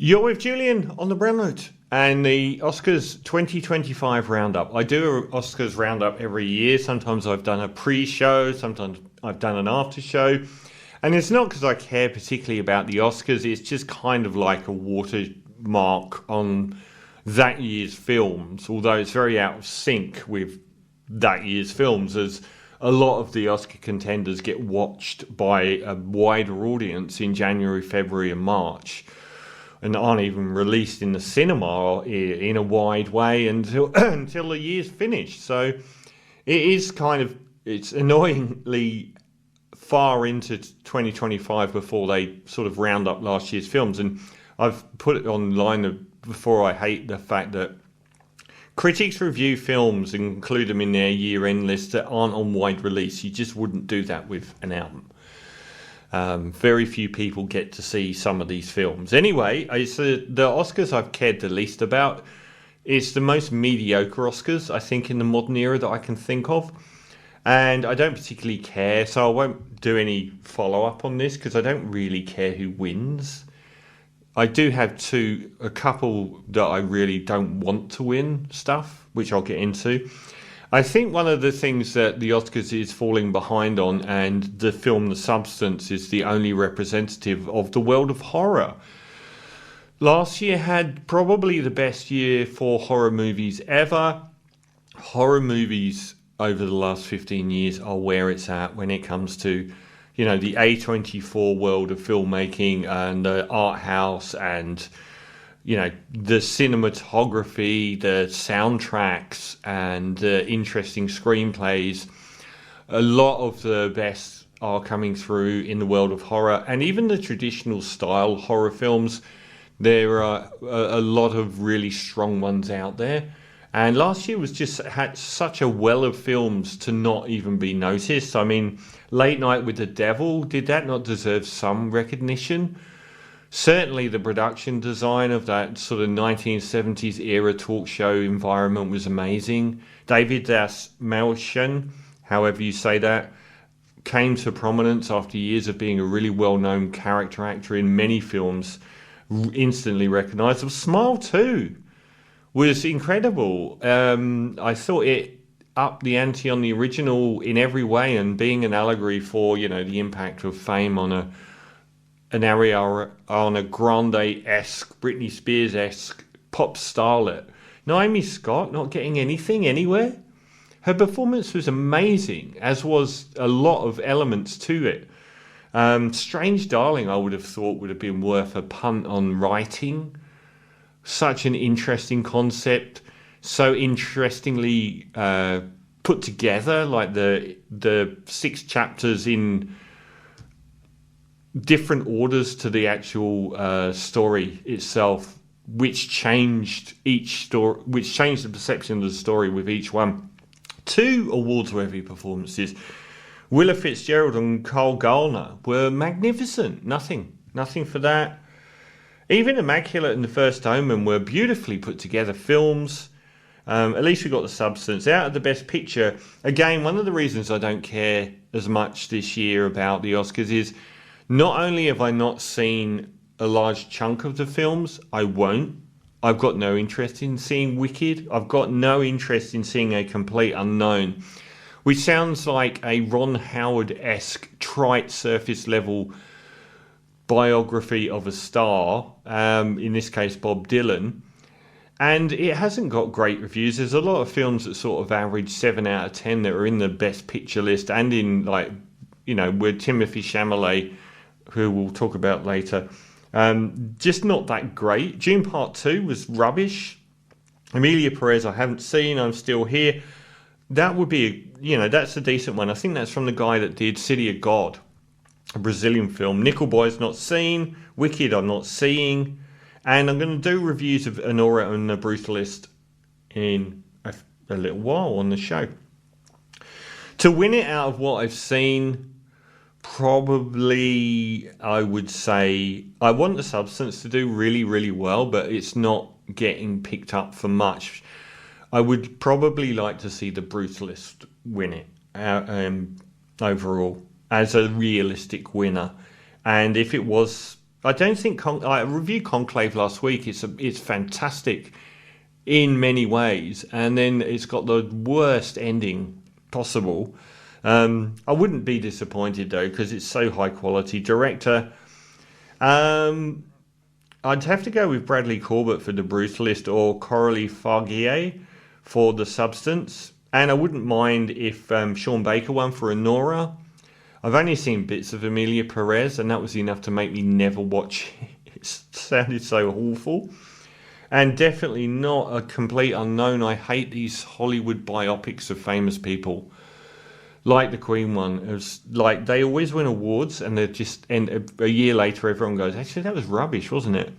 You're with Julian on the Brown Note and the Oscars 2025 roundup. I do an Oscars roundup every year. Sometimes I've done a pre-show, sometimes I've done an after-show. And it's not because I care particularly about the Oscars, it's just kind of like a watermark on that year's films, although it's very out of sync with that year's films, as a lot of the Oscar contenders get watched by a wider audience in January, February and March, and aren't even released in the cinema in a wide way until until the year's finished. So it is it's annoyingly far into 2025 before they sort of round up last year's films. And I've put it online before, I hate the fact that critics review films and include them in their year-end list that aren't on wide release. You just wouldn't do that with an album. Very few people get to see some of these films. Anyway, it's the Oscars I've cared the least about. It's the most mediocre Oscars, I think, in the modern era that I can think of. And I don't particularly care, so I won't do any follow-up on this because I don't really care who wins. I do have a couple that I really don't want to win stuff, which I'll get into. I think one of the things that the Oscars is falling behind on, and the film The Substance is the only representative of the world of horror. Last year had probably the best year for horror movies ever. Horror movies over the last 15 years are where it's at when it comes to, the A24 world of filmmaking and the art house and the cinematography, the soundtracks, and the interesting screenplays. A lot of the best are coming through in the world of horror, and even the traditional style horror films. There are a lot of really strong ones out there. And last year had such a well of films to not even be noticed. I mean, Late Night with the Devil, did that not deserve some recognition? Certainly the production design of that sort of 1970s era talk show environment was amazing. David Dasmalchian, however you say that, came to prominence after years of being a really well-known character actor in many films, instantly recognisable. Smile 2 was incredible. I thought it upped the ante on the original in every way, and being an allegory for, the impact of fame on an Ariana Grande-esque, Britney Spears-esque pop starlet. Naomi Scott not getting anything anywhere. Her performance was amazing, as was a lot of elements to it. Strange Darling, I would have thought, would have been worth a punt on writing. Such an interesting concept, so interestingly put together, like the 6 chapters in different orders to the actual story itself, which changed the perception of the story with each one. 2 awards-worthy performances. Willa Fitzgerald and Carl Gardner were magnificent. Nothing for that. Even Immaculate and The First Omen were beautifully put together films. At least we got The Substance. Out of the Best Picture, again, one of the reasons I don't care as much this year about the Oscars is not only have I not seen a large chunk of the films, I won't. I've got no interest in seeing Wicked. I've got no interest in seeing A Complete Unknown, which sounds like a Ron Howard-esque, trite, surface-level biography of a star, in this case Bob Dylan. And it hasn't got great reviews. There's a lot of films that sort of average 7 out of 10 that are in the Best Picture list and in, with Timothy Chamalet, who we'll talk about later. Just not that great. Dune Part 2 was rubbish. Emilia Perez I haven't seen. I'm Still Here. That would be, that's a decent one. I think that's from the guy that did City of God, a Brazilian film. Nickel Boy's not seen. Wicked I'm not seeing. And I'm going to do reviews of Anora and The Brutalist in a little while on the show. To win it out of what I've seen, probably I would say I want The Substance to do really, really well, but it's not getting picked up for much. I would probably like to see The Brutalist win it overall as a realistic winner. And if it was I don't think I reviewed Conclave last week. It's fantastic in many ways, and then it's got the worst ending possible. I wouldn't be disappointed though because it's so high quality. Director, I'd have to go with Bradley Corbett for The Brutalist or Coralie Fargier for The Substance, and I wouldn't mind if Sean Baker won for Anora. I've only seen bits of Emilia Perez, and that was enough to make me never watch it. It sounded so awful. And definitely not a complete unknown. I hate these Hollywood biopics of famous people. Like the Queen one. It was like they always win awards and they just end a year later everyone goes, actually that was rubbish, wasn't it?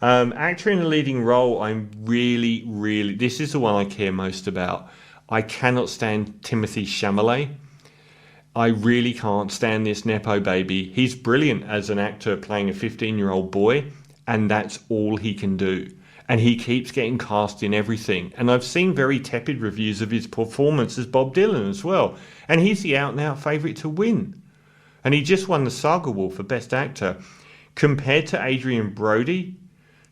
Actor in a leading role, I'm really, this is the one I care most about. I cannot stand Timothée Chamalet. I really can't stand this nepo baby. He's brilliant as an actor playing a 15-year-old boy, and that's all he can do. And he keeps getting cast in everything. And I've seen very tepid reviews of his performance as Bob Dylan as well. And he's the out-and-out favourite to win. And he just won the Saga Award for Best Actor. Compared to Adrian Brody,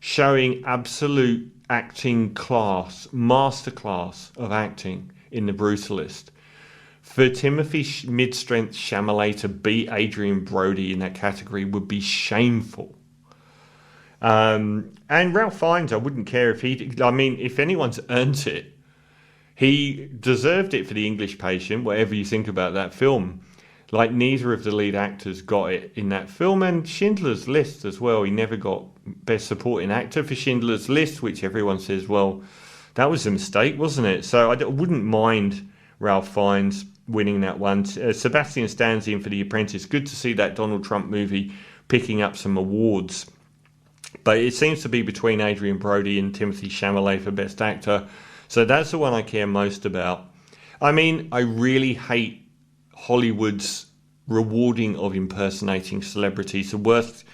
showing absolute acting class, masterclass of acting in The Brutalist. For Timothy mid-strength Chamalet to beat Adrian Brody in that category would be shameful. And Ralph Fiennes, I wouldn't care if if anyone's earned it, he deserved it for The English Patient, whatever you think about that film. Like, neither of the lead actors got it in that film, and Schindler's List as well. He never got Best Supporting Actor for Schindler's List, which everyone says, well, that was a mistake, wasn't it? So I wouldn't mind Ralph Fiennes winning that one. Sebastian Stan's in for The Apprentice. Good to see that Donald Trump movie picking up some awards. But it seems to be between Adrian Brody and Timothée Chalamet for Best Actor. So that's the one I care most about. I mean, I really hate Hollywood's rewarding of impersonating celebrities. The worst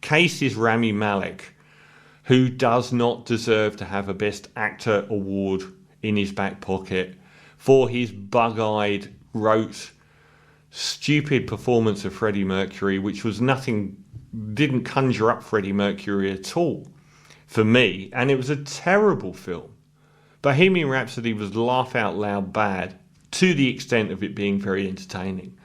case is Rami Malek, who does not deserve to have a Best Actor award in his back pocket for his bug-eyed, rote, stupid performance of Freddie Mercury, which was nothing, didn't conjure up Freddie Mercury at all for me, and it was a terrible film. Bohemian Rhapsody was laugh out loud bad to the extent of it being very entertaining.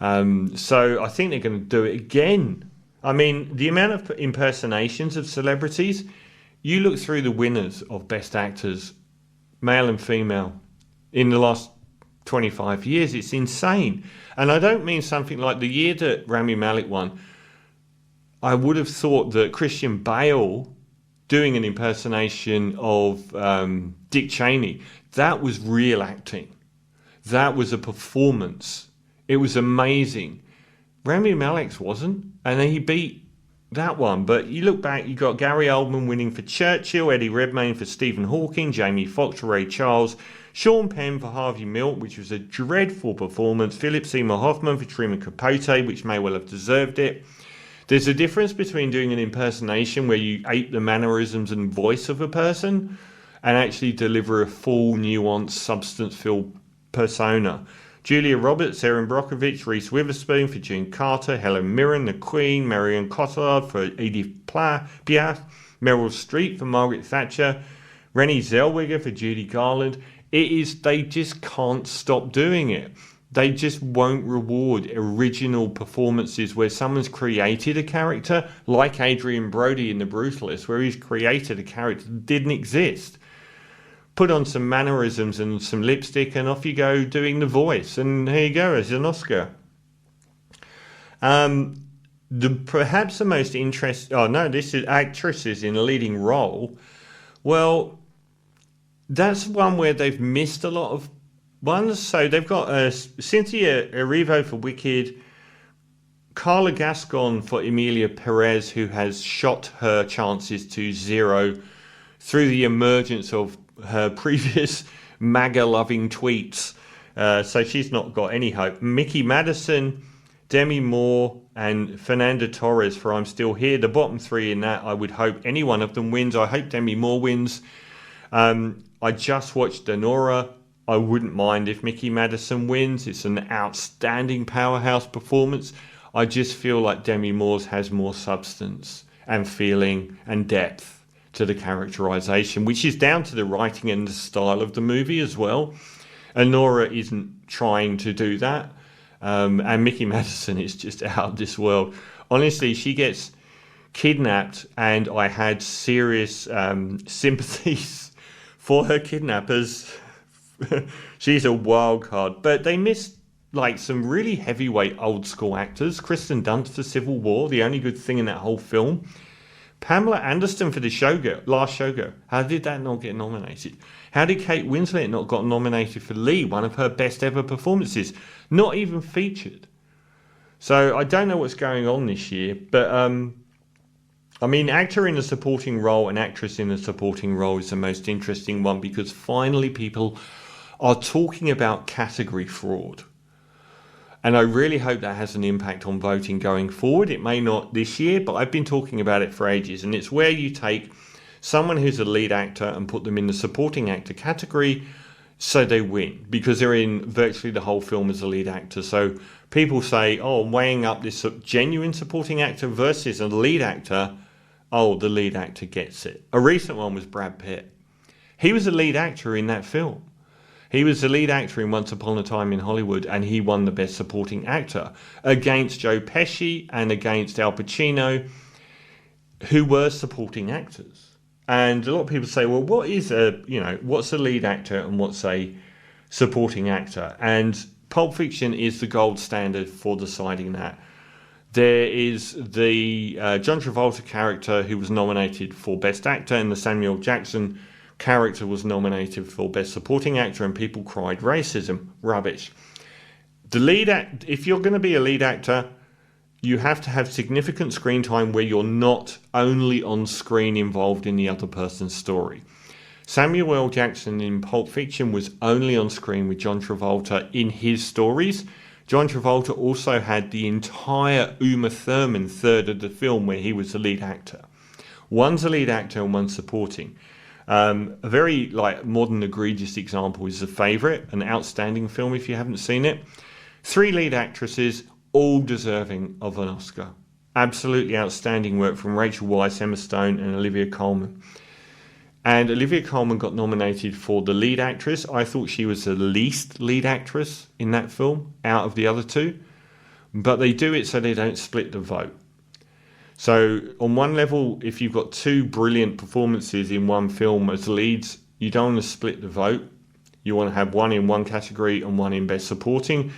So I think they're going to do it again. I mean, the amount of impersonations of celebrities, you look through the winners of Best Actors, male and female, in the last 25 years, it's insane. And I don't mean something like the year that Rami Malek won. I would have thought that Christian Bale doing an impersonation of Dick Cheney, that was real acting. That was a performance. It was amazing. Rami Malek's wasn't, and then he beat that one. But you look back, you got Gary Oldman winning for Churchill, Eddie Redmayne for Stephen Hawking, Jamie Foxx for Ray Charles, Sean Penn for Harvey Milk, which was a dreadful performance, Philip Seymour Hoffman for Truman Capote, which may well have deserved it. There's a difference between doing an impersonation where you ape the mannerisms and voice of a person and actually deliver a full, nuanced, substance-filled persona. Julia Roberts, Erin Brockovich, Reese Witherspoon for June Carter, Helen Mirren, The Queen, Marion Cotillard for Edith Piaf, Meryl Streep for Margaret Thatcher, Renée Zellweger for Judy Garland. They just can't stop doing it. They just won't reward original performances where someone's created a character, like Adrian Brody in The Brutalist, where he's created a character that didn't exist. Put on some mannerisms and some lipstick and off you go doing the voice. And here you go, as an Oscar. Perhaps the most interesting... this is actresses in a leading role. Well, that's one where they've missed a lot of ones. So they've got Cynthia Erivo for Wicked, Carla Gascon for Emilia Perez, who has shot her chances to zero through the emergence of her previous MAGA-loving tweets. So she's not got any hope. Mickey Madison, Demi Moore, and Fernanda Torres for I'm Still Here. The bottom three in that, I would hope any one of them wins. I hope Demi Moore wins. I just watched Anora. I wouldn't mind if Mickey Madison wins. It's an outstanding powerhouse performance. I just feel like Demi Moore's has more substance and feeling and depth to the characterization, which is down to the writing and the style of the movie as well. Anora isn't trying to do that. And Mickey Madison is just out of this world. Honestly, she gets kidnapped, and I had serious sympathies for her kidnappers. She's a wild card. But they missed like some really heavyweight old school actors. Kirsten Dunst for Civil War, the only good thing in that whole film. Pamela Anderson for the Showgirl, Last Showgirl. How did that not get nominated? How did Kate Winslet not got nominated for Lead, one of her best ever performances? Not even featured. So I don't know what's going on this year, but I mean, actor in a supporting role and actress in a supporting role is the most interesting one, because finally people are talking about category fraud. And I really hope that has an impact on voting going forward. It may not this year, but I've been talking about it for ages. And it's where you take someone who's a lead actor and put them in the supporting actor category so they win, because they're in virtually the whole film as a lead actor. So people say, oh, weighing up this genuine supporting actor versus a lead actor, oh, the lead actor gets it. A recent one was Brad Pitt. He was a lead actor in that film. He was the lead actor in Once Upon a Time in Hollywood, and he won the Best Supporting Actor against Joe Pesci and against Al Pacino, who were supporting actors. And a lot of people say, well, what's a lead actor and what's a supporting actor? And Pulp Fiction is the gold standard for deciding that. There is the John Travolta character who was nominated for Best Actor, and the Samuel Jackson character was nominated for Best Supporting Actor, and people cried racism. Rubbish. If you're going to be a lead actor, you have to have significant screen time where you're not only on screen involved in the other person's story. Samuel L. Jackson in Pulp Fiction was only on screen with John Travolta in his stories. John Travolta also had the entire Uma Thurman third of the film where he was the lead actor. One's a lead actor and one's supporting. A very modern egregious example is The Favourite, an outstanding film if you haven't seen it. 3 lead actresses, all deserving of an Oscar. Absolutely outstanding work from Rachel Weisz, Emma Stone and Olivia Colman. And Olivia Colman got nominated for the lead actress. I thought she was the least lead actress in that film out of the other 2. But they do it so they don't split the vote. So on one level, if you've got 2 brilliant performances in one film as leads, you don't want to split the vote. You want to have one in one category and one in Best Supporting.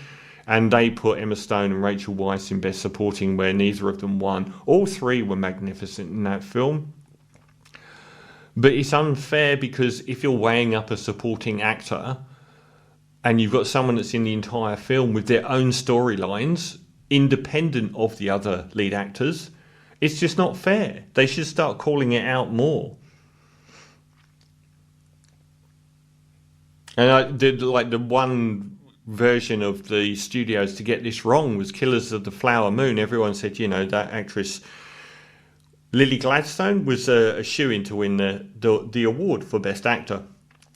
And they put Emma Stone and Rachel Weisz in Best Supporting, where neither of them won. All 3 were magnificent in that film. But it's unfair because if you're weighing up a supporting actor and you've got someone that's in the entire film with their own storylines, independent of the other lead actors, it's just not fair. They should start calling it out more. And the one version of the studios to get this wrong was Killers of the Flower Moon. Everyone said, that actress Lily Gladstone was a shoo-in to win the award for Best Actor,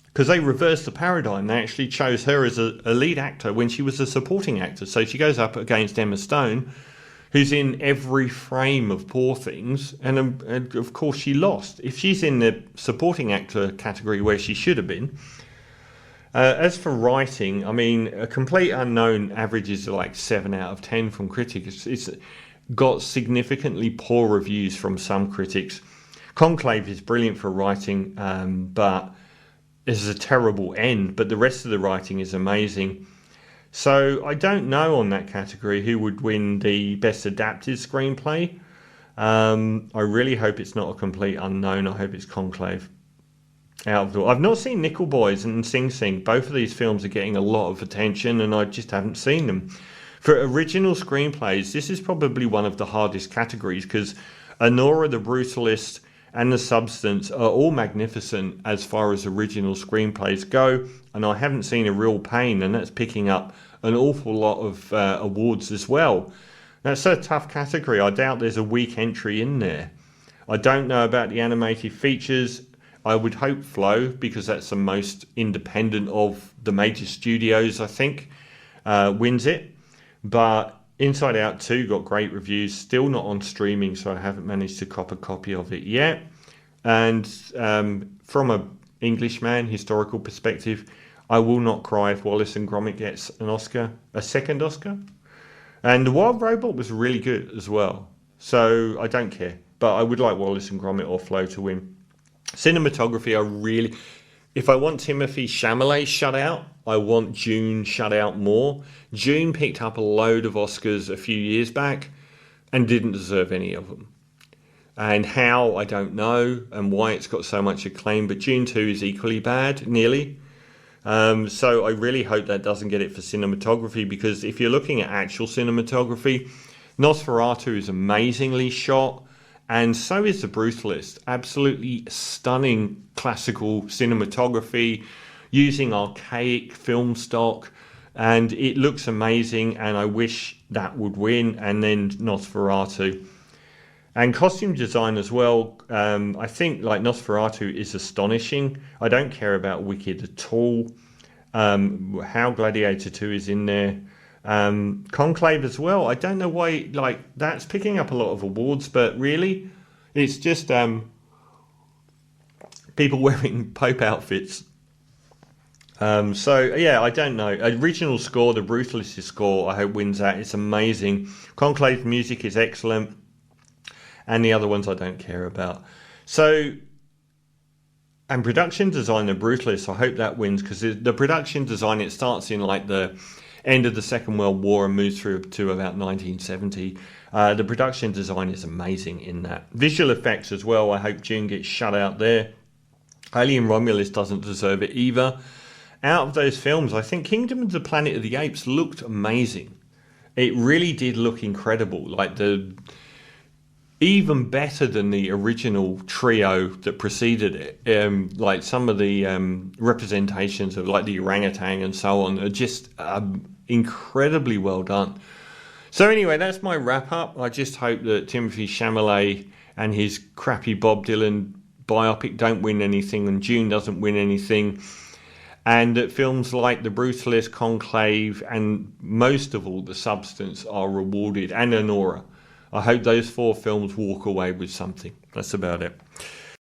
because they reversed the paradigm. They actually chose her as a lead actor when she was a supporting actor. So she goes up against Emma Stone, who's in every frame of Poor Things, and of course she lost. If she's in the supporting actor category where she should have been. As for writing, I mean, A Complete Unknown averages 7 out of 10 from critics. It's got significantly poor reviews from some critics. Conclave is brilliant for writing, but it's a terrible end, but the rest of the writing is amazing. So I don't know on that category who would win the Best Adapted Screenplay. I really hope it's not A Complete Unknown. I hope it's Conclave. I've not seen Nickel Boys and Sing Sing. Both of these films are getting a lot of attention and I just haven't seen them. For original screenplays, this is probably one of the hardest categories because Anora, The Brutalist and The Substance are all magnificent as far as original screenplays go, and I haven't seen A Real Pain, and that's picking up an awful lot of awards as well. That's a tough category. I doubt there's a weak entry in there. I don't know about the animated features. I would hope Flow, because that's the most independent of the major studios, I think, wins it. But Inside Out 2 got great reviews, still not on streaming, so I haven't managed to cop a copy of it yet. And from a Englishman historical perspective, I will not cry if Wallace and Gromit gets an Oscar, a second Oscar. And The Wild Robot was really good as well, so I don't care. But I would like Wallace and Gromit or Flo to win. Cinematography, if I want Timothée Chamalet shut out, I want Dune shut out more. Dune picked up a load of Oscars a few years back and didn't deserve any of them. And how, I don't know, and why it's got so much acclaim, but Dune 2 is equally bad, nearly. So I really hope that doesn't get it for cinematography, because if you're looking at actual cinematography, Nosferatu is amazingly shot, and so is The Brutalist. Absolutely stunning classical cinematography using archaic film stock, and it looks amazing, and I wish that would win, and then Nosferatu. And costume design as well, I think like Nosferatu is astonishing. I don't care about Wicked at all. How Gladiator 2 is in there. Conclave as well. I don't know why, like, that's picking up a lot of awards, but really, it's just people wearing Pope outfits. So yeah, I don't know. Original score, the Brutalist score, I hope wins that. It's amazing. Conclave music is excellent, and the other ones I don't care about. So, and production design, the Brutalist, I hope that wins, because the production design, it starts in like the end of the Second World War and moves through to about 1970. The production design is amazing in that. Visual effects as well, I hope Dune gets shut out there. Alien Romulus doesn't deserve it either. Out of those films, I think Kingdom of the Planet of the Apes looked amazing. It really did look incredible. Like even better than the original trio that preceded it. Like some of the representations of like the orangutan and so on are just incredibly well done. So anyway, that's my wrap up. I just hope that Timothée Chalamet and his crappy Bob Dylan biopic don't win anything, and Dune doesn't win anything, and that films like The Brutalist, Conclave, and most of all The Substance are rewarded, and Anora. I hope those 4 films walk away with something. That's about it.